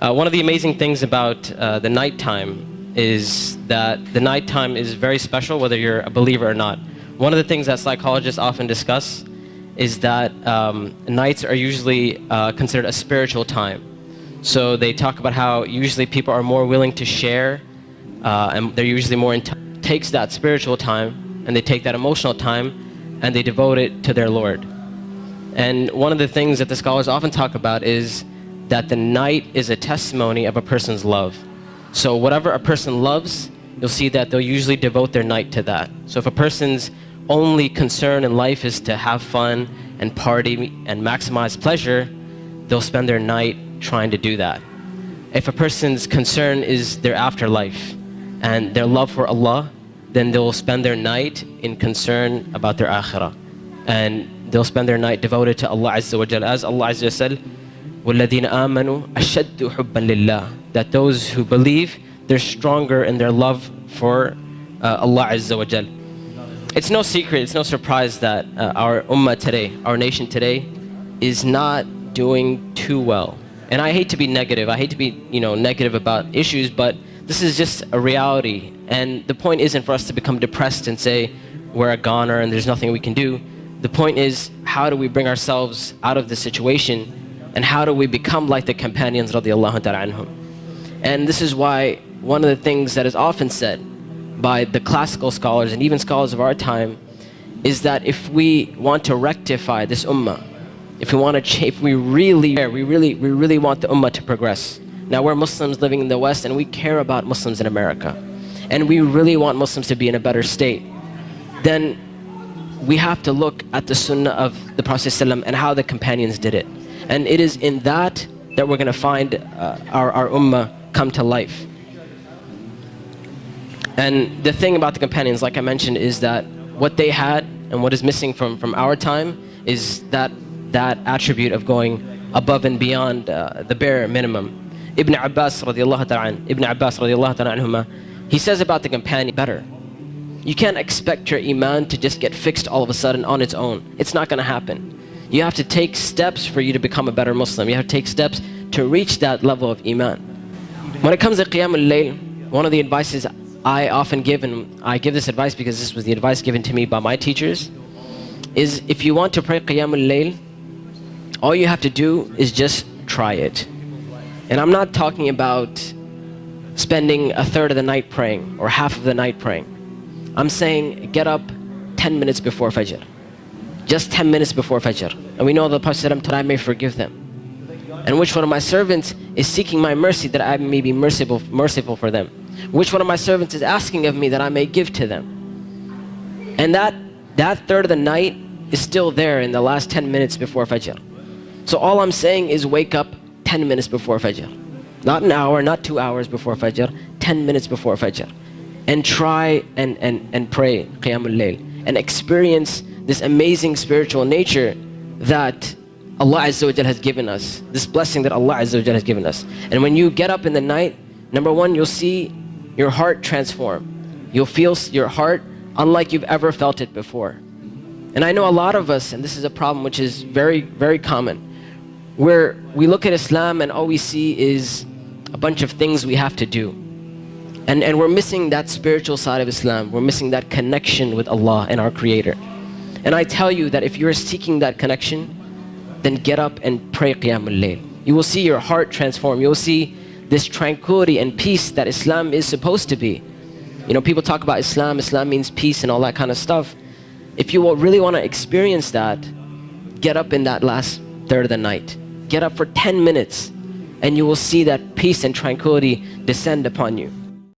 One of the amazing things about the nighttime is that the nighttime is very special, whether you're a believer or not. One of the things that psychologists often discuss is that nights are usually considered a spiritual time. So they talk about how usually people are more willing to share, and they're usually more takes that spiritual time and they take that emotional time and they devote it to their Lord. And one of the things that the scholars often talk about is that the night is a testimony of a person's love. So whatever a person loves, you'll see that they'll usually devote their night to that. So if a person's only concern in life is to have fun and party and maximize pleasure, they'll spend their night trying to do that. If a person's concern is their afterlife and their love for Allah, then they'll spend their night in concern about their akhirah. And they'll spend their night devoted to Allah Azza wa Jal. As Allah Azza wa Jal, وَالَّذِينَ آمَنُوا أَشَدُّ حُبًّا لِلَّهِ, that those who believe, they're stronger in their love for Allah Azza wa Jal. It's no secret, it's no surprise that our ummah today, our nation today, is not doing too well. And I hate to be negative, I hate to be negative about issues, but this is just a reality. And the point isn't for us to become depressed and say we're a goner and there's nothing we can do. The point is, how do we bring ourselves out of this situation, and how do we become like the companions radiallahu ta'ala anhum? And this is why one of the things that is often said by the classical scholars and even scholars of our time is that if we want to rectify this ummah, if we really want the ummah to progress. Now we're Muslims living in the West and we care about Muslims in America, and we really want Muslims to be in a better state. Then we have to look at the sunnah of the Prophet ﷺ and how the companions did it. And it is in that we're going to find our ummah come to life. And the thing about the companions, like I mentioned, is that what they had and what is missing from our time is that attribute of going above and beyond the bare minimum. Ibn Abbas radiallahu ta'ala anhuma, he says about the companion better. You can't expect your iman to just get fixed all of a sudden on its own. It's not going to happen. You have to take steps for you to become a better Muslim. You have to take steps to reach that level of iman. When it comes to Qiyam al-Layl, one of the advices I often give, and I give this advice because this was the advice given to me by my teachers, is if you want to pray Qiyam al-Layl, all you have to do is just try it. And I'm not talking about spending a third of the night praying or half of the night praying. I'm saying get up 10 minutes before Fajr. Just 10 minutes before Fajr. And we know the Prophet said, I may forgive them. And which one of my servants is seeking my mercy that I may be merciful for them? Which one of my servants is asking of me that I may give to them? And that third of the night is still there in the last 10 minutes before Fajr. So all I'm saying is wake up 10 minutes before Fajr. Not an hour, not 2 hours before Fajr, 10 minutes before Fajr. And try and pray Qiyam al-Layl and experience this amazing spiritual nature that Allah Azza wa Jal has given us, this blessing that Allah Azza wa Jal has given us. And when you get up in the night, number one, you'll see your heart transform. You'll feel your heart unlike you've ever felt it before. And I know a lot of us, and this is a problem which is very, very common, where we look at Islam and all we see is a bunch of things we have to do. And we're missing that spiritual side of Islam. We're missing that connection with Allah and our Creator. And I tell you that if you're seeking that connection, then get up and pray Qiyam al-Layl. You will see your heart transform. You will see this tranquility and peace that Islam is supposed to be. People talk about Islam means peace and all that kind of stuff. If you really want to experience that, get up in that last third of the night. Get up for 10 minutes and you will see that peace and tranquility descend upon you.